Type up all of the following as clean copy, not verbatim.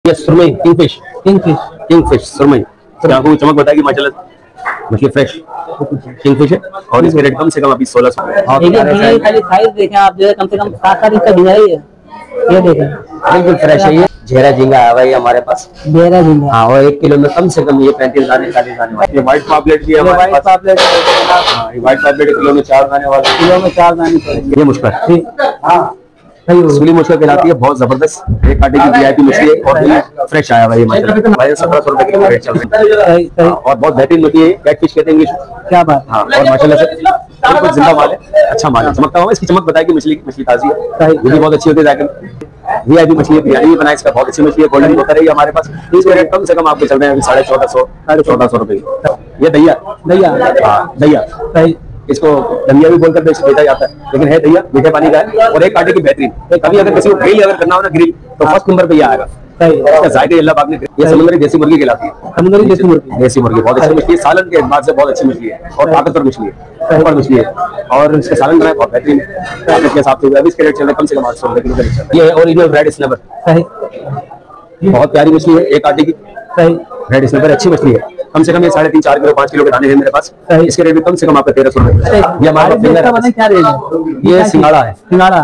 ये सुरमई kingfish kingfish सुरमई आंखों की चमक बताएगी माशाल्लाह। मछली फ्रेश किंगफिश है और इसके रेट कम से कम अभी 1600। खाली साइज देखें आप, जो है कम से कम 7-8 इंच का झींगा ही है। ये देखें बिल्कुल फ्रेश है। ये झेरा झींगा आया हुआ है हमारे पास। झेरा झींगा हाँ, और 1 किलो में कम से कम ये 35 दाने 40 दाने वाले। ये व्हाइट पापलेट भी है हमारे पास। हाँ, ये व्हाइट पापलेट किलो में 4 दाने वाला। किलो में 4 दाने। ये मुश्किल सूली मुश्किल कहलाती है, बहुत जबरदस्त एक कांटे की वीआईपी मछली है और ये फ्रेश आया हुआ है माशाल्लाह। 1700 रुपए किलो रेट चल रहा है और बहुत बेहतरीन मछली है। कैटफिश कहते हैं क्या बात। हाँ, और माशाल्लाह से बिल्कुल जिंदा माल है, अच्छा माल है, चमकता हुआ। इसकी चमक बताएगी मछली ताजी है, ये भी बहुत अच्छी होती है। जाकर वीआईपी मछली है, बिरयानी भी बनाए, इसका बहुत अच्छी मछली है। गोल्डन होता रही हमारे पास। इसके रेट कम से कम आपको चल रहे हैं 1450 रुपए। ये दैया इसको दलिया भी बोलकर बेचा जाता है, लेकिन है दैया मीठे पानी का है और एक कांटे की बेहतरीन। कभी अगर किसी को ग्रिल अगर करना हो ना, ग्रिल तो फर्स्ट नंबर पे ये आएगा। जायके अल्लाह पाक ने, ये समुद्री देसी मुर्गी कहलाती है। समुद्री देसी मुर्गी बहुत अच्छी मछली है, सालन के बाद से बहुत अच्छी मछली है और ताकतवर मछली है और इसका सालन बनाए बहुत बेहतरीन है के हिसाब से। अभी इसके रेट चल रहे कम से कम 800 रुपए किलो का रेट चल रहा है। ये ओरिजिनल रेड स्नैपर बहुत प्यारी मछली है, एक कांटे की रेड स्नैपर अच्छी मछली है। कम से कम ये 3.5-4 किलो 5 किलो के दाने हैं मेरे पास। इसके रेट भी कम से कम आपका 1300 रुपए। ये हमारा फिंगर क्या रेट है? ये सिंगाड़ा है,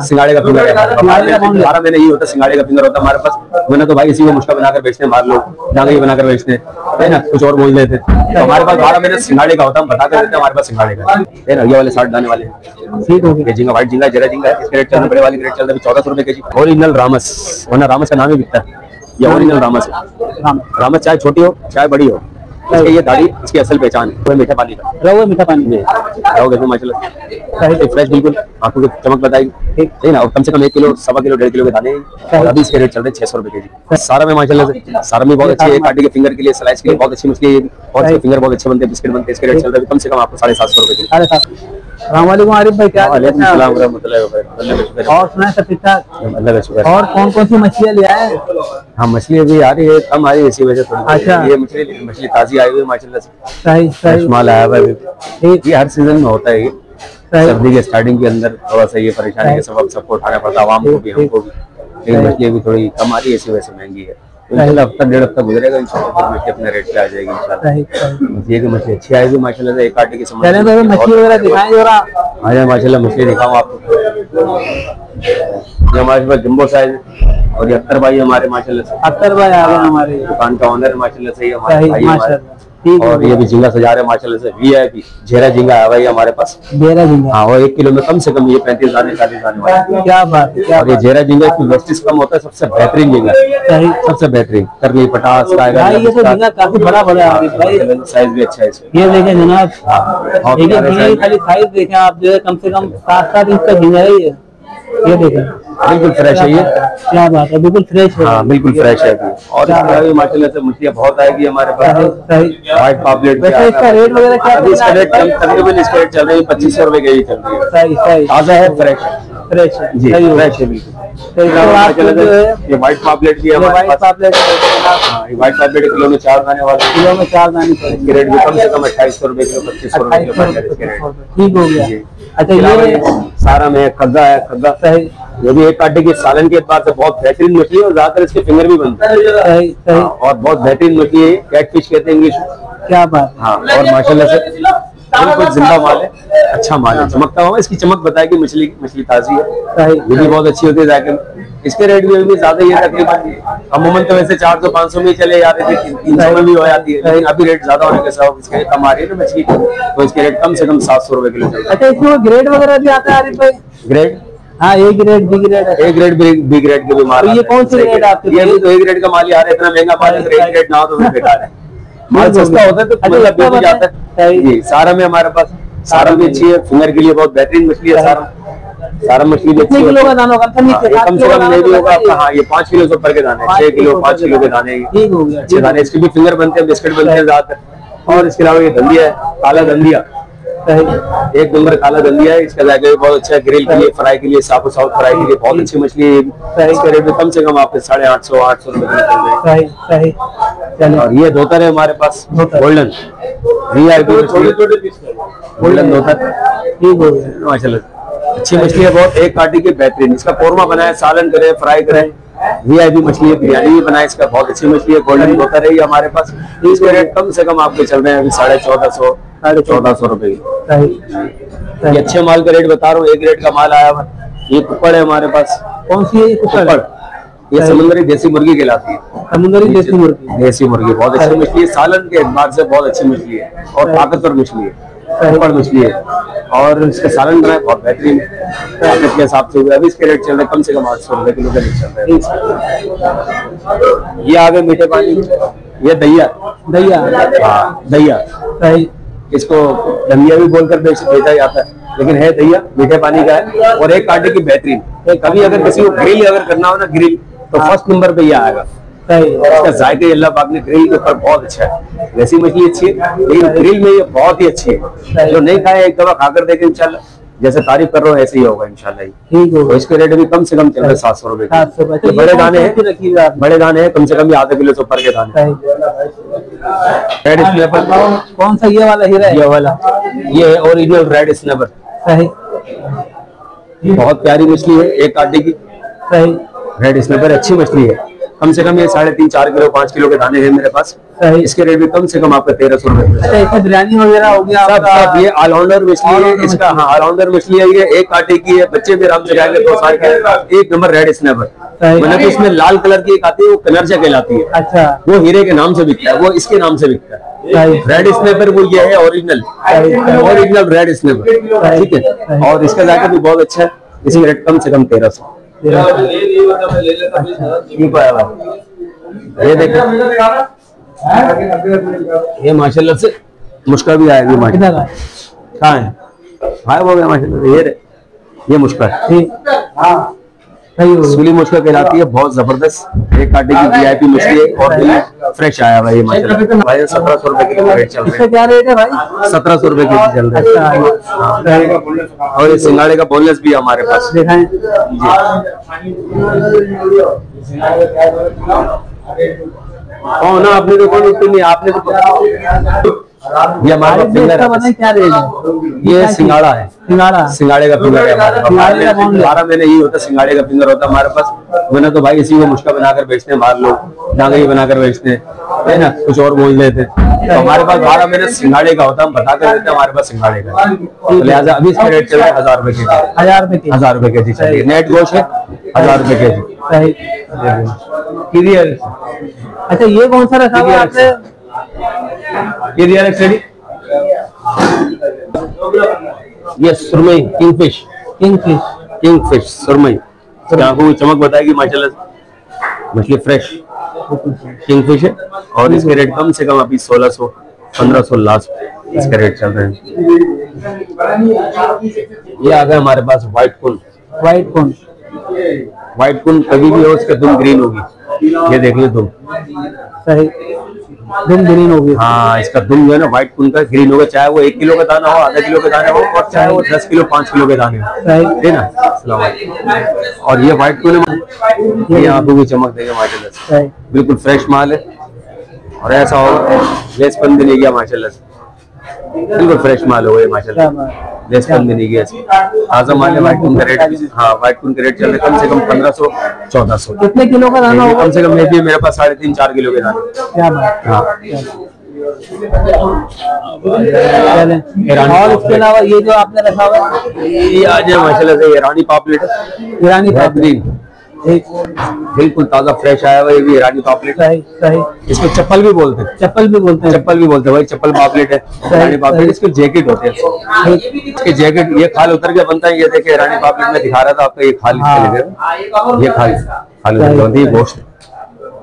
सिंगाड़े का फिंगर है। 12 महीने ही होता है, सिंगाड़े का फिंगर होता है हमारे पास। मैंने तो भाई इसी को मुश्किल बनाकर बेचते हैं, मार लोग डांगे बनाकर बेचते हैं ना, कुछ और बोल देते हैं। तो हमारे पास 12 महीने सिंगाड़े का होता है, हम बता कर देते हैं हमारे पास सिंगाड़े का है ना। ये वाले 60 दाने वाले ये झींगा व्हाइट झींगा जेरा झींगा है। इसके रेट चल रहे बड़े वाले रेट चल रहे 1400 रुपए केजी। ओरिजिनल रामस, वरना रामस का नाम ही बिकता है। ये ओरिजिनल रामस है। रामस चाहे छोटी हो चाहे बड़ी हो, इसकी ये दाढ़ी इसकी असल पहचान है। मीठा पानी का रहो, मीठा पानी में रहोगे माशाल्लाह फ्रेश, बिल्कुल आंखों की चमक बताएगी, ठीक है ना। और कम से कम 1 किलो 1.25 किलो 1.5 किलो के दाने और अभी इसके रेट चल रहे 600 रुपए केजी। सारा में माशाल्लाह से सारा में बहुत अच्छी है, कांटे के फिंगर के लिए स्लाइस के लिए बहुत अच्छी मछली है और इसके फिंगर बहुत अच्छे बनते हैं, बिस्किट बनते हैं। इसके रेट चल रहे कम से कम आपको 750 रुपए केजी। 750। अस्सलाम आरिफ भाई, क्या वालेकुम सलाम व रहमतुल्लाहि व बरकातहू। और सुना सब ठीक ठाक? अल्लाह का शुक्र। और कौन कौन सी मछलियां ले आए? हाँ, मछली अभी आ रही है, कम आ रही है इसी वजह से। अच्छा, ये मछली ताजी आई हुई है माशाल्लाह से। सही माल आया हुआ है। ये हर सीजन में होता है। ये सर्दी के स्टार्टिंग के अंदर थोड़ा सा ये परेशानी के सबब सबको उठाना पड़ता है, आवाम को भी हमको भी। लेकिन मछली अभी थोड़ी कम आ रही है, इसी वजह से महंगी है। इंशाल्लाह हफ्ता 1.5 हफ्ता गुजरेगा, इंशाल्लाह मछली अपने रेट पे आ जाएगी इंशाल्लाह। ये कि मछली अच्छी आएगी माशाल्लाह से, एक कांटे की समझ मछली वगैरह दिखाएं जरा। हाँ जी माशाल्लाह, मछली दिखाऊं आपको। ये हमारे पास जंबो साइज और ये अख्तर भाई हमारे माशाल्लाह से। अख्तर भाई आ गए हमारे दुकान का ओनर माशाल्लाह से, हमारे भाई हमारे। और ये भी झींगा सजा रहे हैं माशाल्लाह से, वीआईपी झेरा झींगा आया हुआ है हमारे पास। झेरा झींगा हाँ, और 1 किलो में कम से कम ये 35 दाने 40 दाने वाले। क्या बात है। और ये झेरा झींगा इसमें वेस्टेज कम होता है, सबसे बेहतरीन झींगा, सबसे बेहतरीन करनी पटास का। ये तो झींगा काफी बड़ा है, साइज भी अच्छा है इसका। ये देखें जनाब, खाली साइज देखें आप, जो है कम से कम 7-7 इंच का झींगा है। ये देखें बिल्कुल फ्रेश है। ये क्या बात है, बिल्कुल फ्रेश है। हाँ, बिल्कुल फ्रेश है। और माशाल्लाह से मछलियाँ बहुत आएगी हमारे पास। व्हाइट पापलेट इसका रेट वगैरह क्या है? इसका रेट तकरीबन इसका रेट चल रही है 2500 रुपए केजी चल रही है। ताजा है, फ्रेश है जी, फ्रेश है बिल्कुल। ये व्हाइट पापलेट भी है हमारे पास। व्हाइट पापलेट किलो में 4 दाने वाला। किलो में 4 दाने इसके रेट भी कम से कम 2800 रुपए किलो 2500 रुपए किलो। ठीक हो गया। अच्छा, ये सारा में खग्गा है, खग्गा ये भी एक कांटे की सालन के एतबार से बहुत बेहतरीन मछली है और ज्यादातर इसके फिंगर भी बनते हैं और बहुत बेहतरीन मछली है। कैटफिश कहते हैं इंग्लिश। क्या बात। हाँ, और माशाल्लाह से बिल्कुल जिंदा माल है, अच्छा माल है, चमकता हुआ। इसकी चमक बताएगी मछली ताजी है, ये भी बहुत अच्छी होती है। जाकर इसके रेट भी ज्यादा ही है, तकरीबन अमूमन तो वैसे 400-500 में चले जाते थे, 300 में भी हो जाती है, लेकिन अभी रेट ज्यादा होने के सबब इसके कम आ रही है ना मछली, तो इसके रेट कम से कम 700 रुपए किलो चलता है। अच्छा, इसमें ग्रेड वगैरह भी आता है आरिफ भाई? ग्रेड हाँ, A grade B grade, A grade B grade के भी माल। ये कौन सी ग्रेड आपके? ये भी तो ए ग्रेड का माल ही आ रहा है, इतना महंगा माल है, ए ग्रेड ना हो तो फिर बेकार है। माल सस्ता होता है तो मतलब बेच जाता है जी। सारा में हमारे पास सारा भी अच्छी है, फिंगर के लिए बहुत बेहतरीन मछली है। सारा मछली भी अच्छी है। किलो का दाना होगा कम से कम नहीं होगा आपका। हाँ, ये 5 किलो से ऊपर के दाने, 6 किलो 5 किलो के दाने अच्छे दाने। इसके भी फिंगर बनते हैं, बिस्किट बनते हैं ज्यादातर। और इसके अलावा ये धंधिया है, काला धंधिया, एक नंबर काला धंधिया है। इसका जायका भी बहुत अच्छा है, ग्रिल के लिए, फ्राई के लिए, साउथ फ्राई के लिए बहुत अच्छी मछली है। इसका रेट भी कम से कम आपके 850-800 रुपए किलो। और ये धोतर है हमारे पास, गोल्डन वीआईपी गोल्डन धोतर माशाल्लाह अच्छी मछली है बहुत, एक कांटे की बेहतरीन। इसका कोरमा बनाए, सालन करें, फ्राई करें, VIP मछली है, बिरयानी भी बनाए इसका, बहुत अच्छी मछली है, गोल्डन होता रही हमारे पास। इसके रेट कम से कम आपके चल रहे हैं अभी 1450 रुपए की। ये अच्छे माल का रेट बता रहा हूँ, एक रेट का माल आया हुआ। ये कुक्कड़ है हमारे पास। कौन सी है कुक्कड़? ये समुद्री देसी मुर्गी कहलाती है। समुद्री देसी मुर्गी, देसी मुर्गी बहुत अच्छी मछली है, सालन के एतबार से बहुत अच्छी मछली है और ताकतवर मछली है, कुक्कड़ मछली है। और इसका सालन बनाए बहुत बेहतरीन ताकत के हिसाब से हुआ। अभी इसके रेट चल रहे कम से कम 800 रुपए किलो का रेट चल रहा है। ये आगे मीठे पानी, ये दहिया। दहिया, हाँ दहिया, इसको दमिया भी बोलकर बेचा जाता है, लेकिन है दहिया, मीठे पानी का है और एक कांटे की बेहतरीन। कभी अगर किसी को ग्रिल अगर करना हो ना, ग्रिल, तो फर्स्ट नंबर पे ये आएगा। इसका जायका अल्लाह पाक ने ग्रिल के ऊपर बहुत अच्छा है। वैसी मछली अच्छी है, लेकिन ग्रिल में ये बहुत ही अच्छी है। जो नहीं खाए एक दफा खाकर देखे, इंशाल्लाह जैसे तारीफ कर रहा हूँ ऐसे ही होगा इंशाल्लाह। ठीक है। तो इसके रेट भी कम से कम चल रहे 700 रुपए। 700 रुपए। बड़े दाने हैं, बड़े दाने हैं, कम से कम आधा किलो से ऊपर के दाने। रेड स्नैपर कौन सा? ये वाला हीरा है? ये वाला, ये है ओरिजिनल रेड स्नैपर। सही, बहुत प्यारी मछली है, एक कांटे की। सही, रेड स्नैपर अच्छी मछली है। कम से कम ये 3.5 4 किलो 5 किलो के दाने हैं मेरे पास। इसके रेट भी कम से कम आपका 1300 रुपए। अच्छा, इसमें बिरयानी वगैरह हो गया सब ये ऑलराउंडर मछली है इसका। हाँ ऑलराउंडर मछली है, ये एक कांटे की है, बच्चे भी आराम से खाएंगे 2 साल के। एक नंबर रेड स्नैपर, मतलब कि इसमें लाल कलर की एक आती है, वो कनर्जा कहलाती है। अच्छा, वो हीरे के नाम से बिकता है, वो इसके नाम से बिकता है। रेड स्नैपर वो ये है ओरिजिनल रेड स्नैपर, ठीक है। और इसका जायका भी बहुत अच्छा है। इसका रेट कम से कम 1300। ये देखो, ये माशाल्लाह से मुश्का भी आएगी। माशाल्लाह कहाँ है? गायब हो गया माशाल्लाह। ये मुश्का सूली मुश्का कहलाती है, बहुत जबरदस्त एक कांटे की VIP मछली है और ये फ्रेश आया हुआ। ये माशाल्लाह भाई 1700 रुपए किलो रेट चल रहा है। क्या रेट है भाई? 1700 रुपए के चल रहा है। और ये सिंगाड़े का बोनलेस भी है हमारे पास। कौन ना आपने तो नहीं, आपने तो ये हमारे फिंगर है। क्या रेट है? ये सिंगाड़ा है, सिंगाड़े का फिंगर है हमारे पास। 12 महीने ही होता है, सिंगाड़े का फिंगर होता है हमारे पास। मैंने तो भाई इसी को मुश्का बनाकर बेचते हैं, बाहर लोग डांगरी बनाकर बेचते हैं, है ना, कुछ और बोल लेते हैं। तो हमारे पास 12 महीने सिंगाड़े का होता है, हम बता कर देते हैं हमारे पास सिंगाड़े का। तो लिहाजा अभी इसका रेट चल रहा है 1000 रुपए के जी। 1000 रुपए के जी चलिए। नेट गोश्त है 1000 रुपए के जी। अच्छा, ये कौन सा रखा हुआ है आपने? ये सुरमई किंगफिश सुरमई आंखों की चमक बताएगी माशाल्लाह। मछली फ्रेश किंगफिश है और इसके रेट कम से कम अभी 1600 1500 लास्ट इसका रेट चल रहे हैं। ये आ गया हमारे पास व्हाइट कून कभी भी हो उसका दुम ग्रीन होगी। ये देख लो दुम, सही, दुम ग्रीन होगी। हाँ, इसका दुम जो है ना व्हाइट कून का ग्रीन होगा, चाहे वो 1 किलो का दाना हो, आधा किलो का दाना हो, और चाहे वो 10 किलो 5 किलो के दाने हो, है ना। और ये व्हाइट कून है, ये आंखों की चमक देगा माशाल्लाह से, बिल्कुल फ्रेश माल है। और ऐसा हो लेसपन भी नहीं गया माशाल्लाह से, बिल्कुल फ्रेश माल हो गया माशाल्लाह, लेसपन भी नहीं गया। ताजा माल है। व्हाइट कून का रेट भी, हाँ व्हाइट कून का रेट चल रहा है कम से कम 1500 1400। कितने किलो का दाना होगा? कम से कम मेरे पास 3.5 4 किलो के दाने। क्या बात? हाँ। और इसके अलावा ये जो आपने रखा हुआ है, ये आज है माशाल्लाह से ईरानी पापलेट है। ईरानी पापलेट बिल्कुल ताजा फ्रेश आया हुआ, ये भी ईरानी पापलेट है। इसको चप्पल भी बोलते हैं, चप्पल भी बोलते हैं भाई, चप्पल पापलेट है ईरानी पापलेट। इसके जैकेट होते हैं, इसके जैकेट ये खाल उतर के बनता है। ये देखिए ईरानी पापलेट में दिखा रहा था आपका, ये खाल ये खाल होती है, गोश्त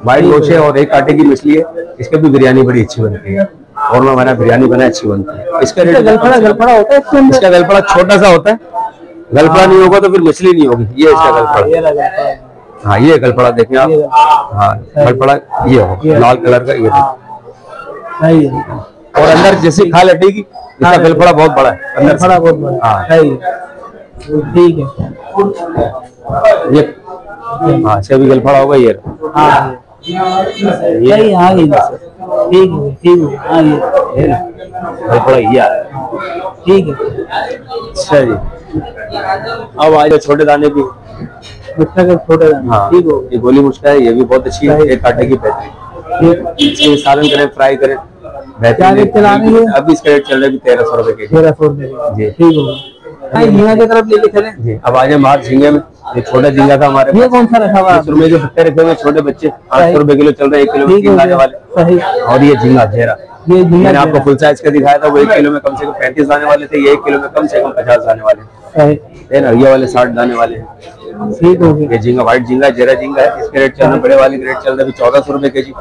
व्हाइट गोश्त है और एक कांटे की मछली है। इसका भी बिरयानी बड़ी अच्छी बनती है और मैं बना बिरयानी बना अच्छी बनती है। इसका रेट गलफड़ा होता है, इसका गलफड़ा छोटा सा होता है, गलफड़ा नहीं होगा तो फिर मछली नहीं होगी। ये इसका गलफड़ा, हाँ ये गलफड़ा देखें आप, हाँ गलफड़ा ये हो लाल कलर का, ये और अंदर जैसे खाल हटेगी, इसका गलफड़ा बहुत बड़ा है, अंदर बहुत बड़ा। हाँ ठीक है, ये हाँ इसका भी गलफड़ा होगा। ये गलफड़ा ये आ रहा है। ठीक है, अच्छा जी। अब आज छोटे दाने भी मुस्का के छोटे दाने, हाँ, ठीक हो ये गोली मुस्का है, ये भी बहुत अच्छी है, एक कांटे की बेहतरीन। इसके सालन करें, फ्राई करें, क्या रेट चला रही है? अभी इसका रेट चल रहा है 1300 रुपए के जी। 1300 रुपए जी, ठीक होगा। झींगा की तरफ लेके चले जी। अब आ जाए बाहर झींगे में, ये छोटा झींगा था हमारे ये कौन सा रखा हुआ है? में जो हट्टे रखे हुए छोटे बच्चे 800 रुपए किलो चल रहे हैं, 1 किलो में ठीक हो 3 दाने गया, वाले। सही। और ये झींगा घेरा, ये झींगा मैंने आपको घेरा। फुल साइज का दिखाया था, वो 1 किलो में कम से कम 35 दाने वाले थे, ये 1 किलो में कम से कम 50 दाने वाले सही, है ना। ये वाले 60 दाने वाले हैं। ठीक हो गया। ये झींगा व्हाइट झींगा, जेरा झींगा है, इसके रेट चल रहे, बड़े वाले के रेट चल रहे 1400 रुपए के जी।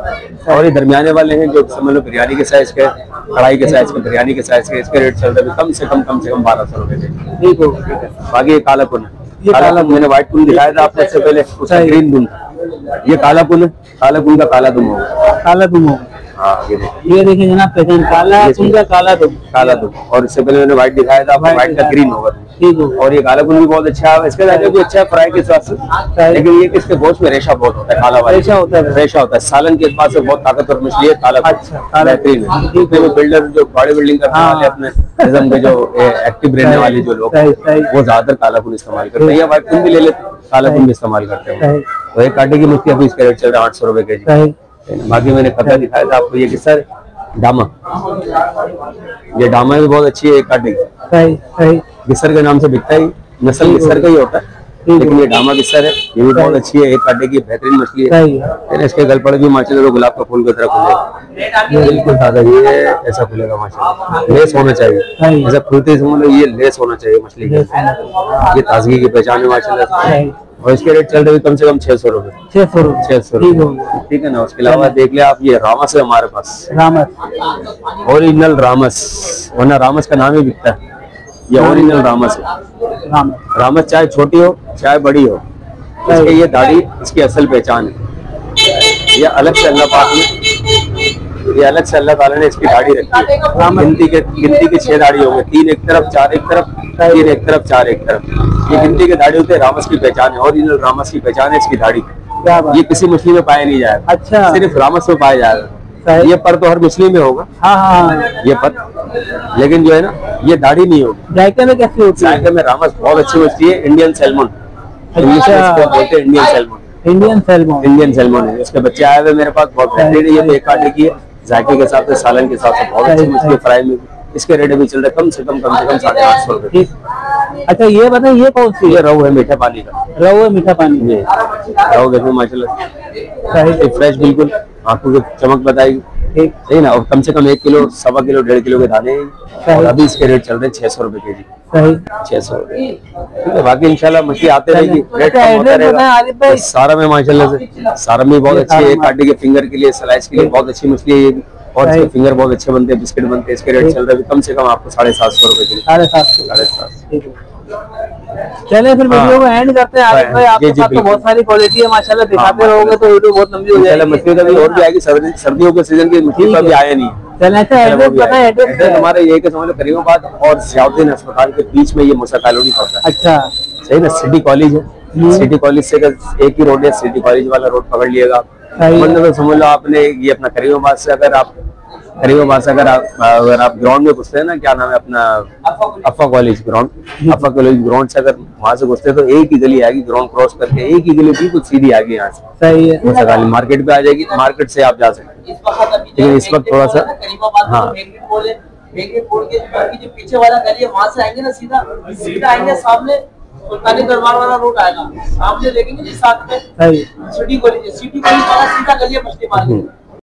और ये दरमियाने वाले हैं जो समझ लो बिरयानी के साइज के, कढ़ाई के साइज के, बिरयानी के साइज के, इसके रेट चल रहे कम से कम 1200 रुपए के जी। ठीक हो गया। बाकी ये काला कुन, ये काला काला कुन मैंने व्हाइट कुन दिखाया था आपको इससे पहले, उसका ग्रीन कुन था। ये काला कुन है, काला कुन का काला दुम होगा। काला तुम हो, हाँ, ये देखिए जनाब पहचान, काला है तुम का काला तुम, काला दुम। और इससे पहले मैंने व्हाइट दिखाया था, व्हाइट का ग्रीन होगा। ठीक हो। और ये काला कुन भी बहुत अच्छा है, इसके दाने भी अच्छा है फ्राई के साथ से, लेकिन ये किसके गोश्त में रेशा बहुत होता है, काला वाला रेशा होता है। रेशा होता है। सालन के पास से बहुत ताकतवर मछली है काला कुन। अच्छा, काला बेहतरीन है। ठीक है, बिल्डर जो बॉडी बिल्डिंग करने वाले, अपने निज़ाम के जो एक्टिव रहने वाले जो लोग, सही, सही। वो ज्यादातर काला कुन इस्तेमाल करते हैं, या व्हाइट कुन भी ले लेते हैं, काला कुन भी इस्तेमाल करते हैं। तो एक कांटे की मछली अभी इसका रेट चल रहा है 800 रुपए के जी। सही, बाकी मैंने कतरा दिखाया था आपको, ये किस्सा है डामा, ये डामा भी बहुत अच्छी है, एक कांटे की, सही, सही, गिसर के नाम से बिकता है, नस्ल गिसर का ही होता है, लेकिन ये डामा गिसर है, ये भी बहुत अच्छी है, एक कांटे की बेहतरीन मछली है। सही है। फिर इसके गलपड़ भी माशाल्लाह गुलाब का फूल की तरह खुलेगा, बिल्कुल ताजा, ये ऐसा खुलेगा माशाल्लाह, लेस होना चाहिए, सही। ऐसा खुलते ही समझ लो ये लेस होना चाहिए मछली के, ये ताजगी की पहचान है माशाल्लाह। सही। और इसके रेट चल रहे कम से कम 600 रुपए, 600 रुपए, 600 ठीक हो रुपए, गया। ठीक है ना। उसके अलावा देख ले आप, ये रामस है हमारे पास, रामस, ओरिजिनल रामस, वरना रामस का नाम ही बिकता है, ये ओरिजिनल रामस है। रामस, रामस चाहे छोटी हो चाहे बड़ी हो, इसकी ये दाढ़ी इसकी असल पहचान है। ये अलग से अल्लाह पाक ने, ये अलग से अल्लाह ताला ने इसकी दाढ़ी रखी है। गिनती के 6 दाढ़ी होंगे, 3 एक तरफ, 4 एक तरफ, 3 एक तरफ, 4 एक तरफ, ये गिनती के दाढ़ी होते हैं। रामस की पहचान है, ओरिजिनल रामस की पहचान है इसकी दाढ़ी। क्या बात। ये किसी मछली में पाया नहीं जाएगा, अच्छा, सिर्फ रामस में पाया जाएगा। सही। ये पर तो हर मछली में होगा, हाँ हाँ, ये पर, लेकिन जो है ना ये दाढ़ी नहीं होगी। जायके में कैसी होती है? जायके में रामस बहुत अच्छी मछली है, इंडियन सैल्मन, इंग्लिश में इसको बोलते हैं Indian salmon. Indian salmon, Indian salmon है, उसके बच्चे आए हुए मेरे पास, बहुत बेहतरीन है। ये तो एक कांटे की है, जायके के साथ, सालन के साथ बहुत अच्छी मछली, फ्राई में इसके रेट भी चल रहे कम से कम 850 रुपए। ठीक। अच्छा ये बताएं, ये कौन सी ये है? रहू है मीठे पानी का, रहू है मीठा पानी, ये रहू देखो माशाल्लाह, सही, फ्रेश बिल्कुल, आंखों की चमक बताएगी, ठीक, सही ना। और कम से कम 1 किलो, 1.25 किलो, 1.5 किलो के दाने हैं। सही। और अभी इसके रेट चल रहे 600 रुपए के जी, सही। 600 रुपए, ठीक है। बाकी इंशाल्लाह मछली आते रहेगी, रेट अच्छा, कम होता एड्रेस बताएं आरिफ भाई। रहेगा। सारा में माशाल्लाह से, सारा में बहुत अच्छी है, एक कांटे के फिंगर के लिए, स्लाइस के लिए बहुत अच्छी मछली है ये भी। और इसके फिंगर बहुत अच्छे बनते हैं, बिस्किट बनते हैं। इसके रेट चल रहे हैं कम से कम आपको 750 रुपए के लिए, 750, 750। ठीक है। चले फिर वीडियो को एंड करते हैं आरिफ भाई, आपके जी, पास तो बिल्कुल। बहुत सारी क्वालिटी है माशाल्लाह, दिखाते रहोगे तो वीडियो बहुत लंबी हो इंशाल्लाह जाएगी। मछली का भी और भी आएगी, सर्दियों के सीजन की मछली का भी आया नहीं है। चले, अच्छा एड्रेस बताएं, एड्रेस हमारे ये के समझ लो करीमाबाद और सियाउद्दीन अस्पताल के बीच में ये मूसा कॉलोनी पड़ता है, अच्छा, सही ना। सिटी कॉलेज है, सिटी कॉलेज से अगर एक ही रोड है, सिटी कॉलेज वाला रोड पकड़ लिएगा आप, सही है। मतलब समझ लो आपने ये अपना करीमाबाद से अगर आप ग्राउंड में घुसते हैं ना, क्या नाम है अपना, अफा कॉलेज ग्राउंड, अफा कॉलेज ग्राउंड से अगर वहां से घुसते हैं तो एक ही गली आएगी, ग्राउंड क्रॉस करके एक ही गली बिल्कुल सीधी आएगी यहाँ से, सही है। मूसा कॉलोनी मार्केट पे आ जाएगी, मार्केट से आप जा सकते हैं। लेकिन इस वक्त थोड़ा सा, हाँ, जो पीछे वाला गली है वहाँ से आएंगे ना, सीधा सीधा आएंगे, सामने सुल्तानी दरबार वाला रोड आएगा, सामने देखेंगे जी साथ में सही, सिटी कॉलेज वाला सीधा गली है मछली मार्केट।